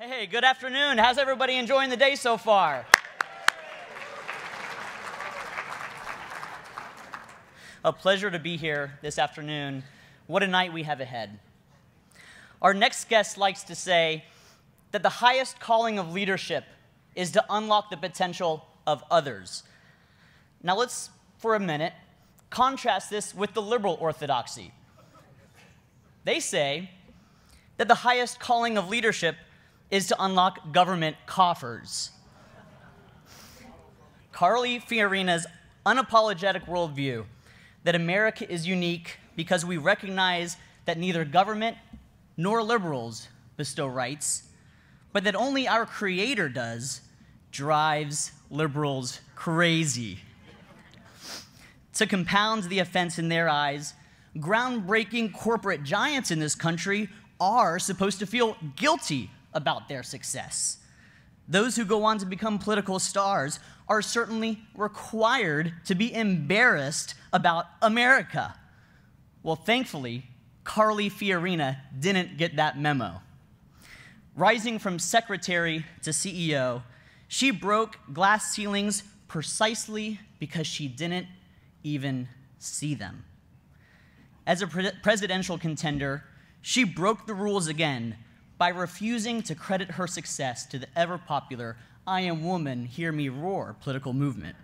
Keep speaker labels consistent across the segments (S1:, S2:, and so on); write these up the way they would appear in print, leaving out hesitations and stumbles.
S1: Hey, good afternoon. How's everybody enjoying the day so far? A pleasure to be here this afternoon. What a night we have ahead. Our next guest likes to say that the highest calling of leadership is to unlock the potential of others. Now let's, for a minute, contrast this with the liberal orthodoxy. They say that the highest calling of leadership is to unlock government coffers. Carly Fiorina's unapologetic worldview that America is unique because we recognize that neither government nor liberals bestow rights, but that only our Creator does, drives liberals crazy. To compound the offense in their eyes, groundbreaking corporate giants in this country are supposed to feel guilty about their success. Those who go on to become political stars are certainly required to be embarrassed about America. Well, thankfully, Carly Fiorina didn't get that memo. Rising from secretary to CEO, she broke glass ceilings precisely because she didn't even see them. As a presidential contender, she broke the rules again by refusing to credit her success to the ever-popular "I am woman, hear me roar" political movement.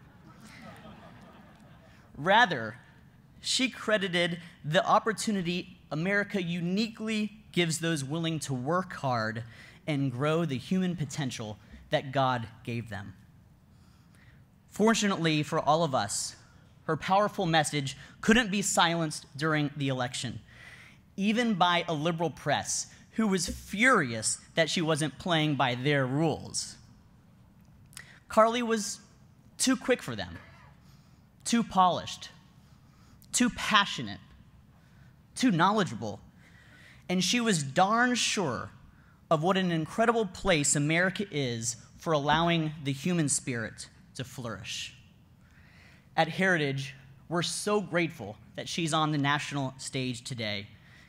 S1: Rather, she credited the opportunity America uniquely gives those willing to work hard and grow the human potential that God gave them. Fortunately for all of us, her powerful message couldn't be silenced during the election, even by a liberal press who was furious that she wasn't playing by their rules. Carly was too quick for them, too polished, too passionate, too knowledgeable, and she was darn sure of what an incredible place America is for allowing the human spirit to flourish. At Heritage, we're so grateful that she's on the national stage today,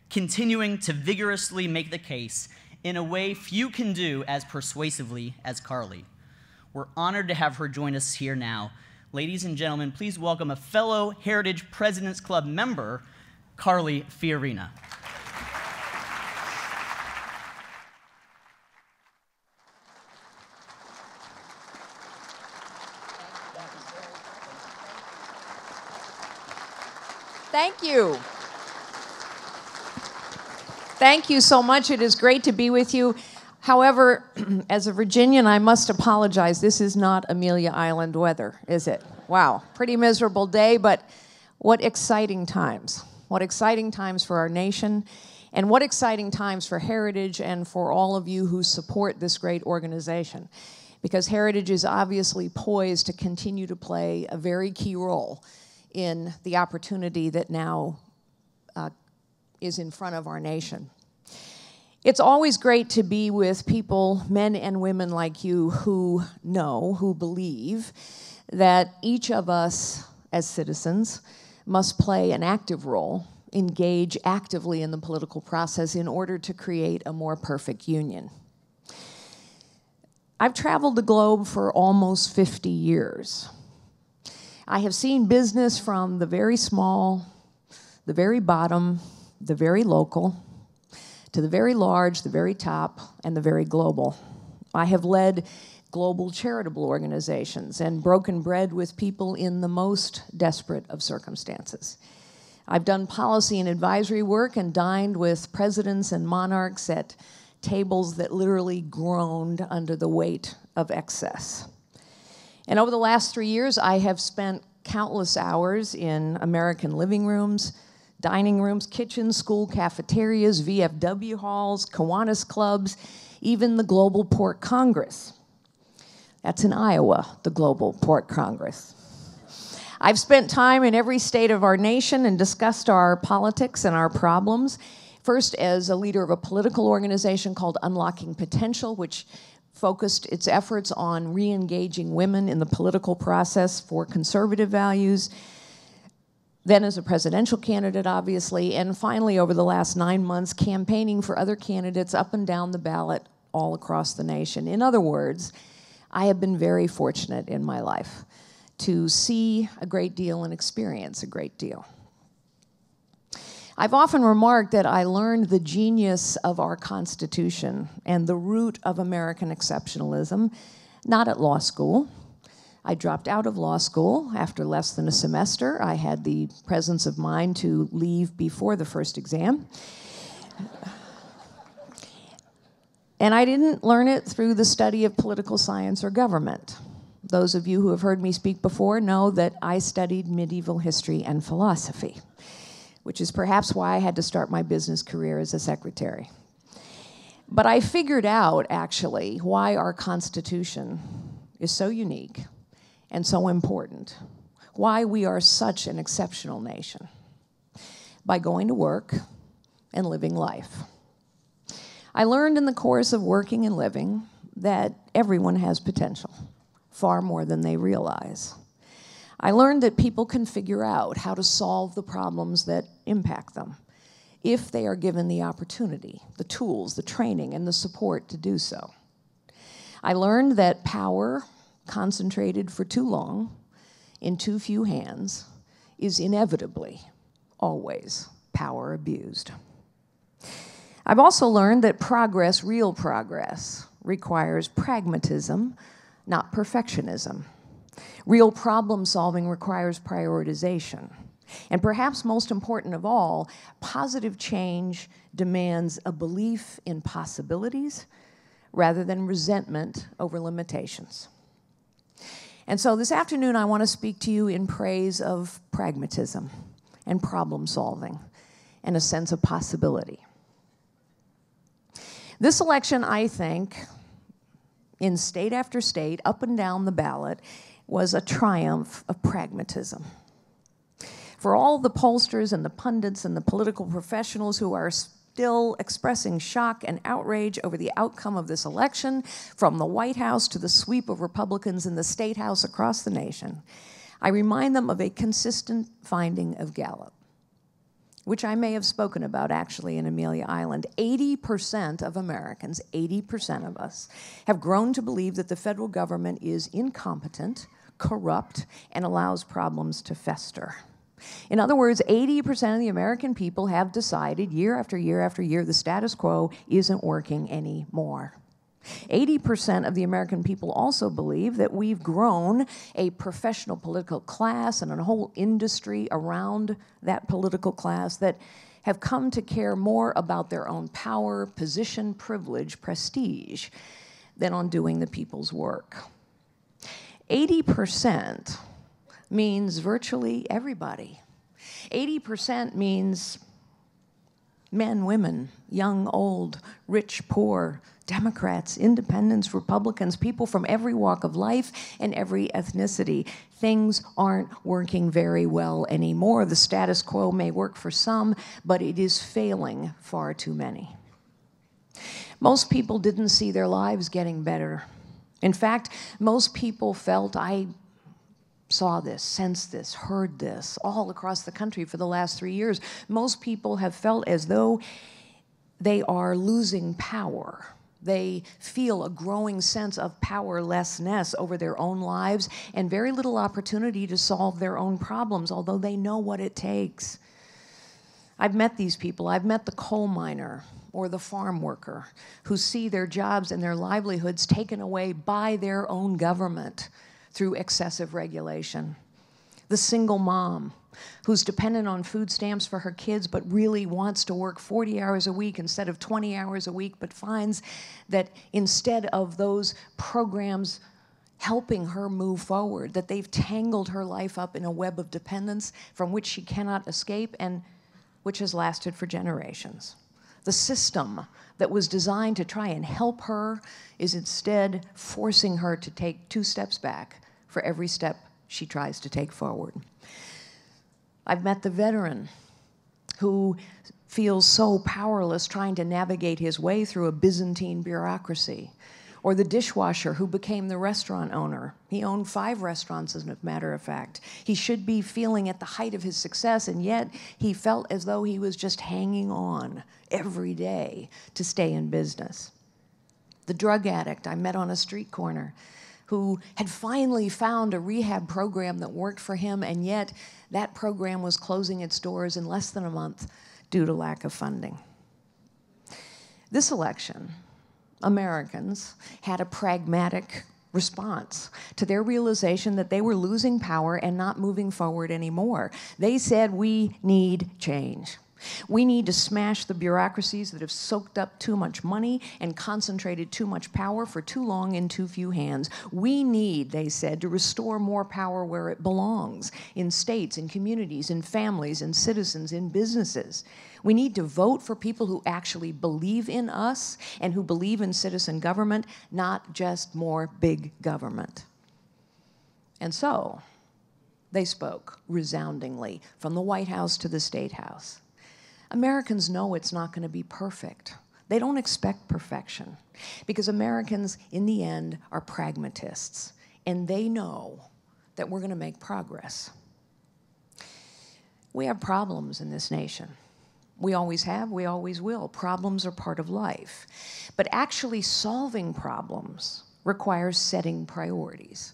S1: continuing to vigorously make the case in a way few can do as persuasively as Carly. We're honored to have her join us here now. Ladies and gentlemen, please welcome a fellow Heritage President's Club member, Carly Fiorina.
S2: Thank you. Thank you so much. It is great to be with you. However, as a Virginian, I must apologize. This is not Amelia Island weather, is it? Wow, pretty miserable day, but what exciting times. What exciting times for our nation, and what exciting times for Heritage and for all of you who support this great organization. Because Heritage is obviously poised to continue to play a very key role in the opportunity that now is in front of our nation. It's always great to be with people, men and women like you, who know, who believe that each of us as citizens must play an active role, engage actively in the political process in order to create a more perfect union. I've traveled the globe for almost 50 years. I have seen business from the very small, the very bottom, the very local, to the very large, the very top, and the very global. I have led global charitable organizations and broken bread with people in the most desperate of circumstances. I've done policy and advisory work and dined with presidents and monarchs at tables that literally groaned under the weight of excess. And over the last 3 years, I have spent countless hours in American living rooms, dining rooms, kitchens, school cafeterias, VFW halls, Kiwanis clubs, even the Global Pork Congress. That's in Iowa, the Global Pork Congress. I've spent time in every state of our nation and discussed our politics and our problems, first as a leader of a political organization called Unlocking Potential, which focused its efforts on re-engaging women in the political process for conservative values, then as a presidential candidate, obviously, and finally over the last 9 months campaigning for other candidates up and down the ballot all across the nation. In other words, I have been very fortunate in my life to see a great deal and experience a great deal. I've often remarked that I learned the genius of our Constitution and the root of American exceptionalism not at law school. I dropped out of law school after less than a semester. I had the presence of mind to leave before the first exam. And I didn't learn it through the study of political science or government. Those of you who have heard me speak before know that I studied medieval history and philosophy, which is perhaps why I had to start my business career as a secretary. But I figured out, actually, why our Constitution is so unique and so important, why we are such an exceptional nation, by going to work and living life. I learned in the course of working and living that everyone has potential, far more than they realize. I learned that people can figure out how to solve the problems that impact them if they are given the opportunity, the tools, the training, and the support to do so. I learned that power concentrated for too long in too few hands is inevitably, always, power abused. I've also learned that progress, real progress, requires pragmatism, not perfectionism. Real problem solving requires prioritization. And perhaps most important of all, positive change demands a belief in possibilities rather than resentment over limitations. And so this afternoon I want to speak to you in praise of pragmatism and problem solving and a sense of possibility. This election, I think, in state after state, up and down the ballot, was a triumph of pragmatism. For all the pollsters and the pundits and the political professionals who are still expressing shock and outrage over the outcome of this election, from the White House to the sweep of Republicans in the State House across the nation, I remind them of a consistent finding of Gallup, which I may have spoken about actually in Amelia Island. 80% of Americans, 80% of us, have grown to believe that the federal government is incompetent, corrupt, and allows problems to fester. In other words, 80% of the American people have decided year after year after year the status quo isn't working anymore. 80% of the American people also believe that we've grown a professional political class and a whole industry around that political class that have come to care more about their own power, position, privilege, prestige than on doing the people's work. 80% means virtually everybody. 80% means men, women, young, old, rich, poor, Democrats, independents, Republicans, people from every walk of life and every ethnicity. Things aren't working very well anymore. The status quo may work for some, but it is failing far too many. Most people didn't see their lives getting better. In fact, most people felt, I saw this, sensed this, heard this all across the country for the last 3 years. Most people have felt as though they are losing power. They feel a growing sense of powerlessness over their own lives and very little opportunity to solve their own problems, although they know what it takes. I've met these people. I've met the coal miner or the farm worker who see their jobs and their livelihoods taken away by their own government through excessive regulation. The single mom who's dependent on food stamps for her kids but really wants to work 40 hours a week instead of 20 hours a week, but finds that instead of those programs helping her move forward, that they've tangled her life up in a web of dependence from which she cannot escape and which has lasted for generations. The system that was designed to try and help her is instead forcing her to take 2 steps back for every step she tries to take forward. I've met the veteran who feels so powerless trying to navigate his way through a Byzantine bureaucracy, or the dishwasher who became the restaurant owner. He owned 5 restaurants, as a matter of fact. He should be feeling at the height of his success, and yet he felt as though he was just hanging on every day to stay in business. the drug addict I met on a street corner who had finally found a rehab program that worked for him, and yet that program was closing its doors in less than a month due to lack of funding. This election, Americans had a pragmatic response to their realization that they were losing power and not moving forward anymore. They said, we need change. We need to smash the bureaucracies that have soaked up too much money and concentrated too much power for too long in too few hands. We need, they said, to restore more power where it belongs, in states, in communities, in families, in citizens, in businesses. We need to vote for people who actually believe in us and who believe in citizen government, not just more big government. And so, they spoke resoundingly from the White House to the State House. Americans know it's not going to be perfect. They don't expect perfection because Americans, in the end, are pragmatists, and they know that we're going to make progress. We have problems in this nation. We always have, we always will. Problems are part of life. But actually solving problems requires setting priorities.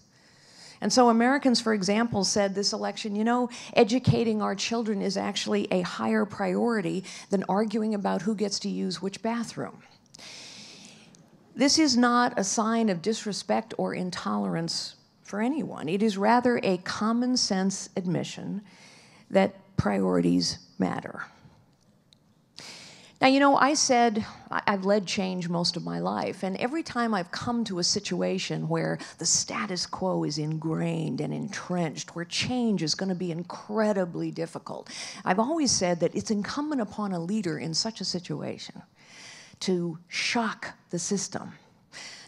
S2: And so Americans, for example, said this election, you know, educating our children is actually a higher priority than arguing about who gets to use which bathroom. This is not a sign of disrespect or intolerance for anyone. It is rather a common sense admission that priorities matter. Now, you know, I said I've led change most of my life, and every time I've come to a situation where the status quo is ingrained and entrenched, where change is going to be incredibly difficult, I've always said that it's incumbent upon a leader in such a situation to shock the system.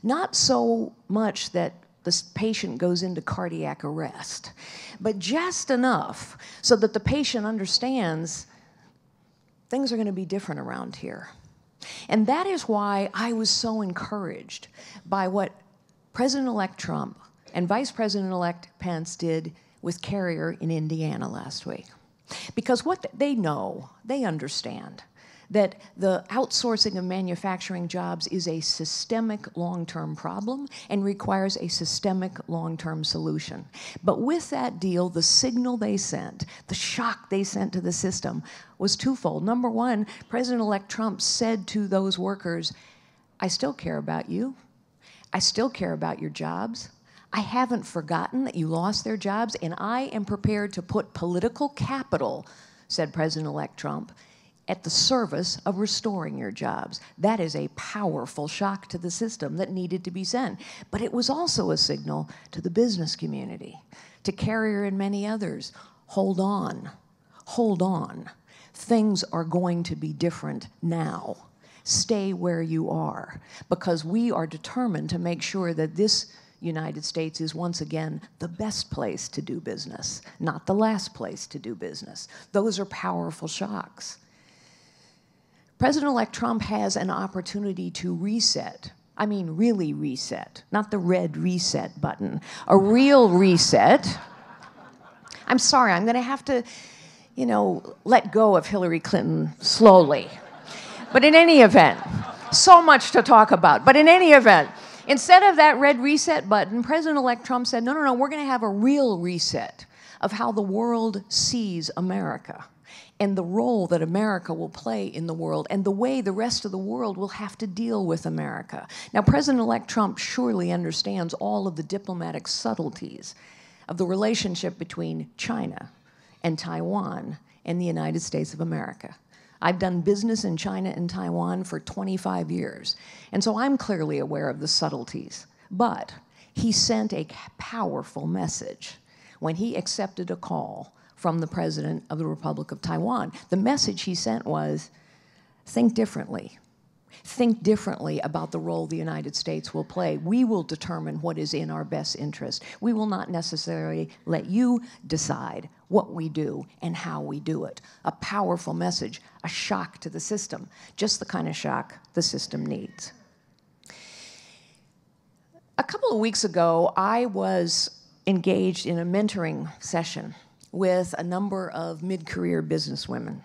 S2: Not so much that the patient goes into cardiac arrest, but just enough so that the patient understands things are going to be different around here. And that is why I was so encouraged by what President-elect Trump and Vice President-elect Pence did with Carrier in Indiana last week. Because what they know, they understand, that the outsourcing of manufacturing jobs is a systemic long-term problem and requires a systemic long-term solution. But with that deal, the signal they sent, the shock they sent to the system was twofold. Number one, President-elect Trump said to those workers, I still care about you. I still care about your jobs. I haven't forgotten that you lost their jobs, and I am prepared to put political capital, said President-elect Trump, at the service of restoring your jobs. That is a powerful shock to the system that needed to be sent. But it was also a signal to the business community, to Carrier and many others. Hold on, hold on. Things are going to be different now. Stay where you are, because we are determined to make sure that this United States is once again the best place to do business, not the last place to do business. Those are powerful shocks. President-elect Trump has an opportunity to reset. I mean, really reset, not the red reset button, a real reset. I'm sorry, I'm going to have to, you know, let go of Hillary Clinton slowly. But in any event, so much to talk about. But in any event, instead of that red reset button, President-elect Trump said, no, we're going to have a real reset of how the world sees America, and the role that America will play in the world, and the way the rest of the world will have to deal with America. Now, President-elect Trump surely understands all of the diplomatic subtleties of the relationship between China and Taiwan and the United States of America. I've done business in China and Taiwan for 25 years, and so I'm clearly aware of the subtleties. But he sent a powerful message when he accepted a call from the President of the Republic of Taiwan. The message he sent was, think differently. Think differently about the role the United States will play. We will determine what is in our best interest. We will not necessarily let you decide what we do and how we do it. A powerful message, a shock to the system, just the kind of shock the system needs. A couple of weeks ago, I was engaged in a mentoring session with a number of mid-career businesswomen.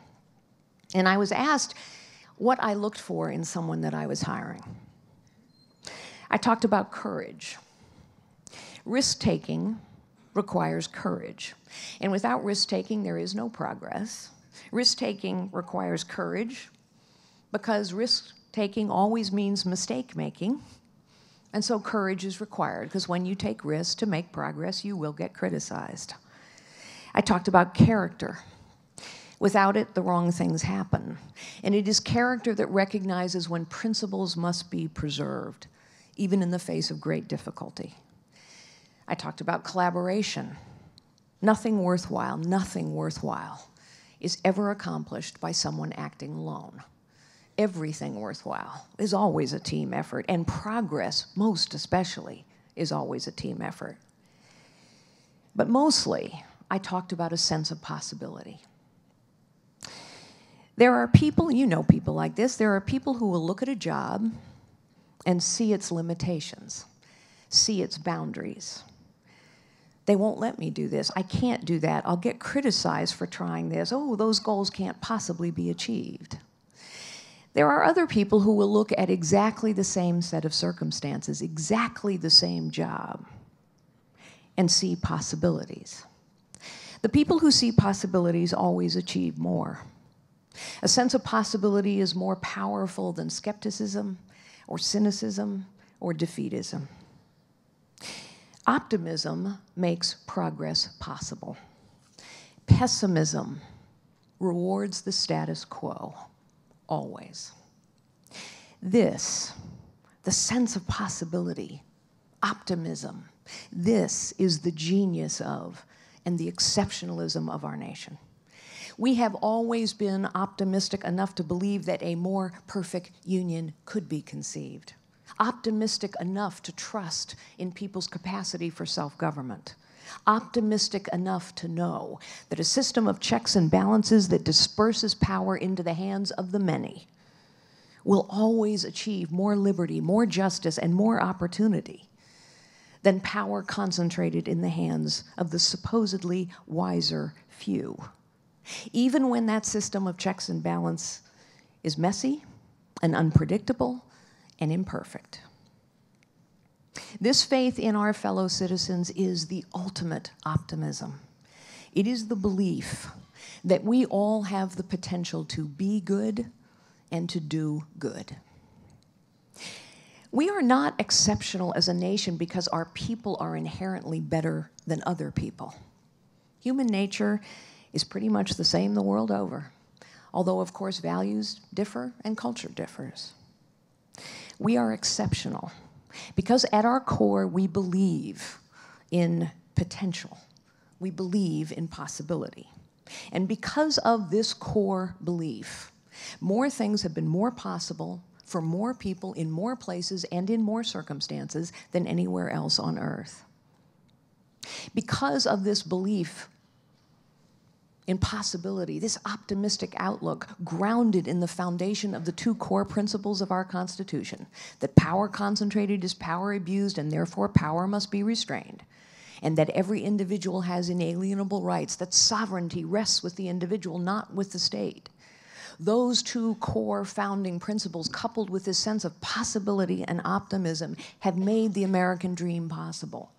S2: And I was asked what I looked for in someone that I was hiring. I talked about courage. Risk-taking requires courage. And without risk-taking, there is no progress. Risk-taking requires courage because risk-taking always means mistake-making. And so courage is required because when you take risks to make progress, you will get criticized. I talked about character. Without it, the wrong things happen. And it is character that recognizes when principles must be preserved, even in the face of great difficulty. I talked about collaboration. Nothing worthwhile is ever accomplished by someone acting alone. Everything worthwhile is always a team effort, and progress, most especially, is always a team effort. But mostly, I talked about a sense of possibility. There are people, you know people like this, there are people who will look at a job and see its limitations, see its boundaries. They won't let me do this. I can't do that. I'll get criticized for trying this. Oh, those goals can't possibly be achieved. There are other people who will look at exactly the same set of circumstances, exactly the same job, and see possibilities. The people who see possibilities always achieve more. A sense of possibility is more powerful than skepticism or cynicism or defeatism. Optimism makes progress possible. Pessimism rewards the status quo, always. This, the sense of possibility, optimism, this is the genius of and the exceptionalism of our nation. We have always been optimistic enough to believe that a more perfect union could be conceived. Optimistic enough to trust in people's capacity for self-government. Optimistic enough to know that a system of checks and balances that disperses power into the hands of the many will always achieve more liberty, more justice, and more opportunity than power concentrated in the hands of the supposedly wiser few. Even when that system of checks and balance is messy and unpredictable and imperfect. This faith in our fellow citizens is the ultimate optimism. It is the belief that we all have the potential to be good and to do good. We are not exceptional as a nation because our people are inherently better than other people. Human nature is pretty much the same the world over, although, of course, values differ and culture differs. We are exceptional because at our core we believe in potential. We believe in possibility. And because of this core belief, more things have been more possible for more people in more places and in more circumstances than anywhere else on earth. Because of this belief in possibility, this optimistic outlook grounded in the foundation of the two core principles of our Constitution, that power concentrated is power abused and therefore power must be restrained, and that every individual has inalienable rights, that sovereignty rests with the individual, not with the state. Those two core founding principles, coupled with this sense of possibility and optimism, have made the American dream possible.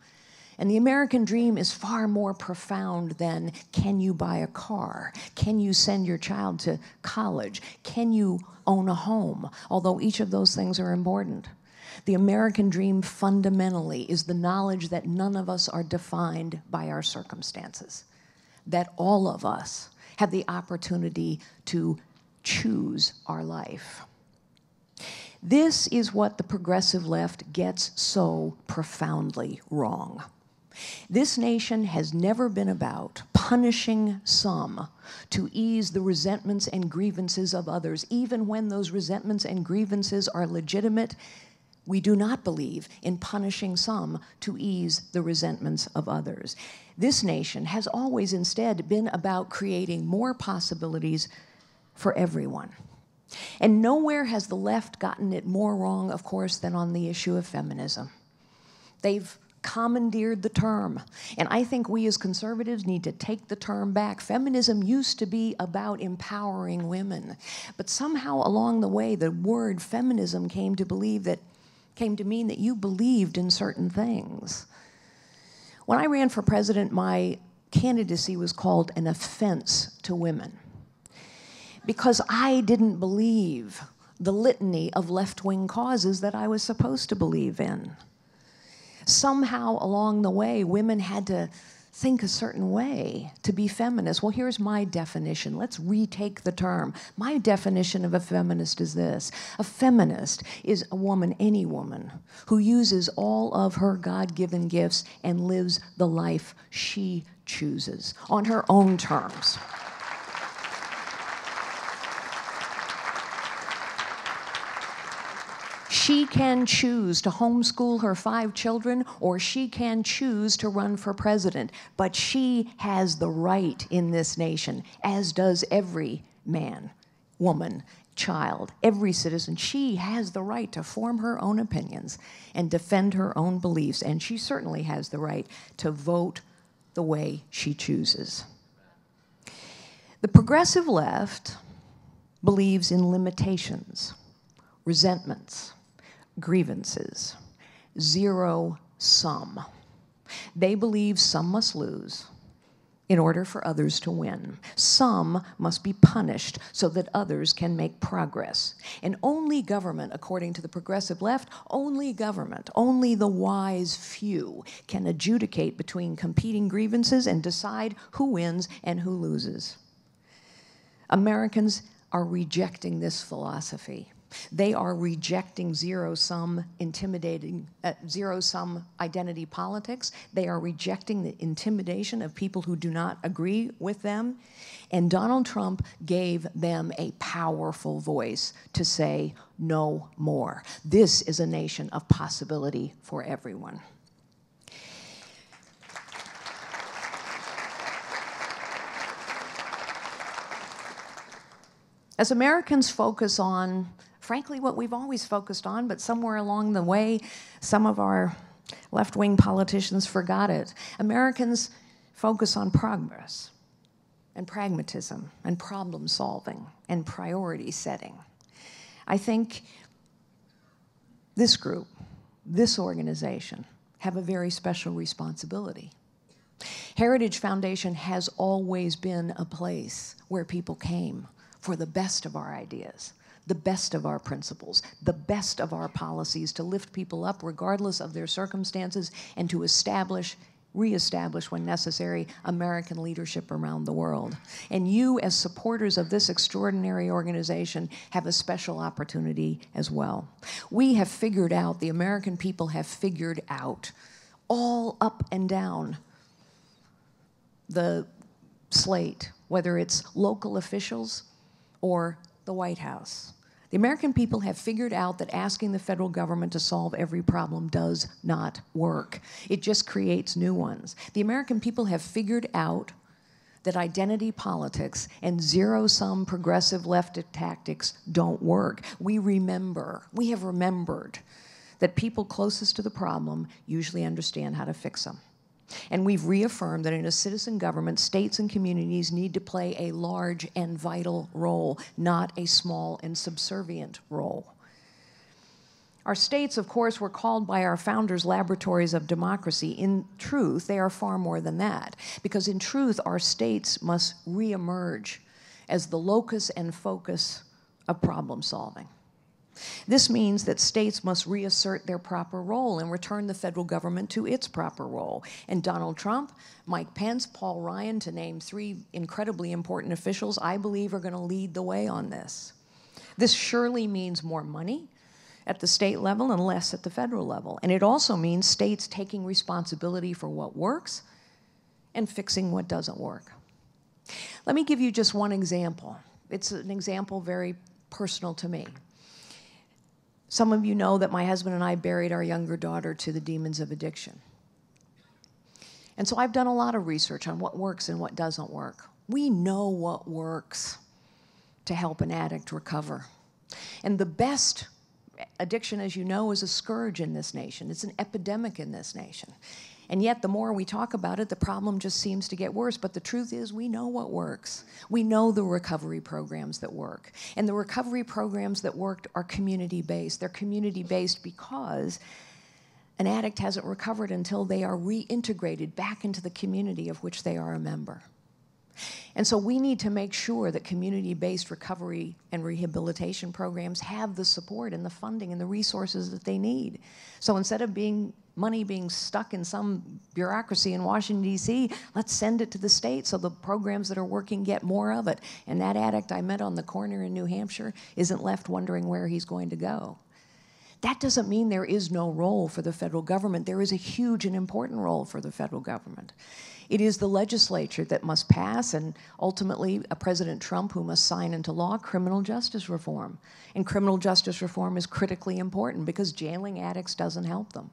S2: And the American dream is far more profound than, can you buy a car? Can you send your child to college? Can you own a home? Although each of those things are important. The American dream fundamentally is the knowledge that none of us are defined by our circumstances, that all of us have the opportunity to choose our life. This is what the progressive left gets so profoundly wrong. This nation has never been about punishing some to ease the resentments and grievances of others. Even when those resentments and grievances are legitimate, we do not believe in punishing some to ease the resentments of others. This nation has always instead been about creating more possibilities for everyone. And nowhere has the left gotten it more wrong, of course, than on the issue of feminism. They've commandeered the term. And I think we as conservatives need to take the term back. Feminism used to be about empowering women. But somehow along the way, the word feminism came to believe that came to mean that you believed in certain things. When I ran for president, my candidacy was called an offense to women because I didn't believe the litany of left-wing causes that I was supposed to believe in. Somehow along the way, women had to think a certain way to be feminist. Well, here's my definition. Let's retake the term. My definition of a feminist is this. A feminist is a woman, any woman, who uses all of her God-given gifts and lives the life she chooses on her own terms. She can choose to homeschool her 5 children, or she can choose to run for president. But she has the right in this nation, as does every man, woman, child, every citizen. She has the right to form her own opinions and defend her own beliefs, and she certainly has the right to vote the way she chooses. The progressive left believes in limitations, resentments, grievances, zero sum. They believe some must lose in order for others to win. Some must be punished so that others can make progress. And only government, according to the progressive left, only government, only the wise few can adjudicate between competing grievances and decide who wins and who loses. Americans are rejecting this philosophy. They are rejecting zero-sum identity politics. They are rejecting the intimidation of people who do not agree with them. And Donald Trump gave them a powerful voice to say no more. This is a nation of possibility for everyone. As Americans focus on, frankly, what we've always focused on, but somewhere along the way, some of our left-wing politicians forgot it. Americans focus on progress and pragmatism and problem solving and priority setting. I think this group, this organization, have a very special responsibility. Heritage Foundation has always been a place where people came for the best of our ideas, the best of our principles, the best of our policies to lift people up regardless of their circumstances and to reestablish when necessary, American leadership around the world. And you, as supporters of this extraordinary organization, have a special opportunity as well. We have figured out, the American people have figured out, all up and down the slate, whether it's local officials or the White House. The American people have figured out that asking the federal government to solve every problem does not work. It just creates new ones. The American people have figured out that identity politics and zero-sum progressive left tactics don't work. We have remembered that people closest to the problem usually understand how to fix them. And we've reaffirmed that in a citizen government, states and communities need to play a large and vital role, not a small and subservient role. Our states, of course, were called by our founders laboratories of democracy. In truth, they are far more than that, because in truth, our states must reemerge as the locus and focus of problem solving. This means that states must reassert their proper role and return the federal government to its proper role. And Donald Trump, Mike Pence, Paul Ryan, to name 3 incredibly important officials, I believe are going to lead the way on this. This surely means more money at the state level and less at the federal level. And it also means states taking responsibility for what works and fixing what doesn't work. Let me give you just one example. It's an example very personal to me. Some of you know that my husband and I buried our younger daughter to the demons of addiction. And so I've done a lot of research on what works and what doesn't work. We know what works to help an addict recover. And the best addiction, as you know, is a scourge in this nation. It's an epidemic in this nation. And yet, the more we talk about it, the problem just seems to get worse. But the truth is, we know what works. We know the recovery programs that work. And the recovery programs that worked are community-based. They're community-based because an addict hasn't recovered until they are reintegrated back into the community of which they are a member. And so we need to make sure that community-based recovery and rehabilitation programs have the support and the funding and the resources that they need. So instead of money being stuck in some bureaucracy in Washington, D.C., let's send it to the state so the programs that are working get more of it. And that addict I met on the corner in New Hampshire isn't left wondering where he's going to go. That doesn't mean there is no role for the federal government. There is a huge and important role for the federal government. It is the legislature that must pass, and ultimately a President Trump who must sign into law criminal justice reform. And criminal justice reform is critically important because jailing addicts doesn't help them.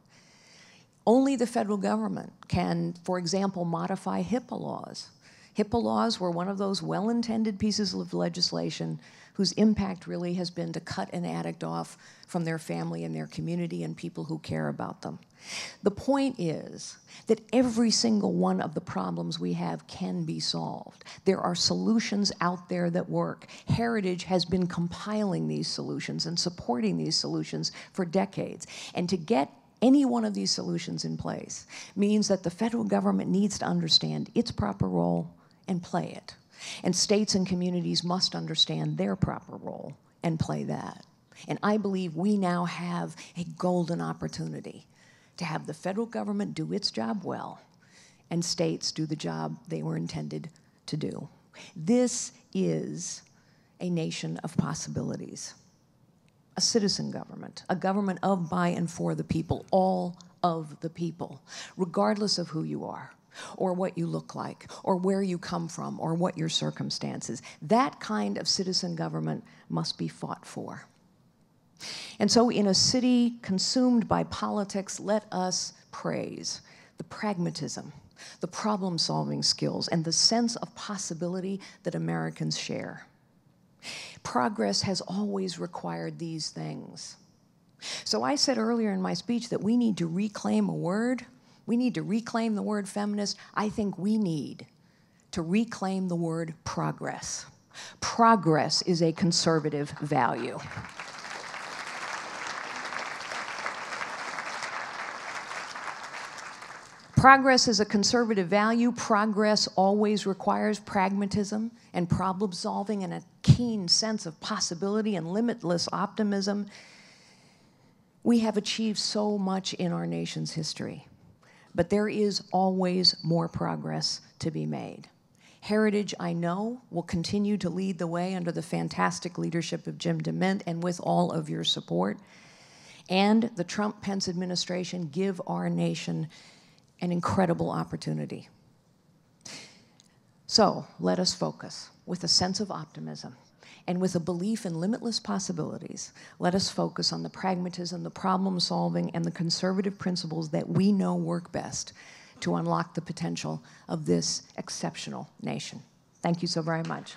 S2: Only the federal government can, for example, modify HIPAA laws. HIPAA laws were one of those well-intended pieces of legislation whose impact really has been to cut an addict off from their family and their community and people who care about them. The point is that every single one of the problems we have can be solved. There are solutions out there that work. Heritage has been compiling these solutions and supporting these solutions for decades. And to get any one of these solutions in place means that the federal government needs to understand its proper role and play it. And states and communities must understand their proper role and play that. And I believe we now have a golden opportunity to have the federal government do its job well and states do the job they were intended to do. This is a nation of possibilities. A citizen government, a government of, by, and for the people, all of the people, regardless of who you are, or what you look like, or where you come from, or what your circumstances. That kind of citizen government must be fought for. And so in a city consumed by politics, let us praise the pragmatism, the problem-solving skills, and the sense of possibility that Americans share. Progress has always required these things. So I said earlier in my speech that we need to reclaim a word. We need to reclaim the word feminist. I think we need to reclaim the word progress. Progress is a conservative value. Progress is a conservative value. Progress always requires pragmatism and problem solving and a keen sense of possibility and limitless optimism. We have achieved so much in our nation's history, but there is always more progress to be made. Heritage, I know, will continue to lead the way under the fantastic leadership of Jim DeMint and with all of your support. And the Trump-Pence administration give our nation an incredible opportunity. So let us focus with a sense of optimism and with a belief in limitless possibilities. Let us focus on the pragmatism, the problem solving, and the conservative principles that we know work best to unlock the potential of this exceptional nation. Thank you so very much.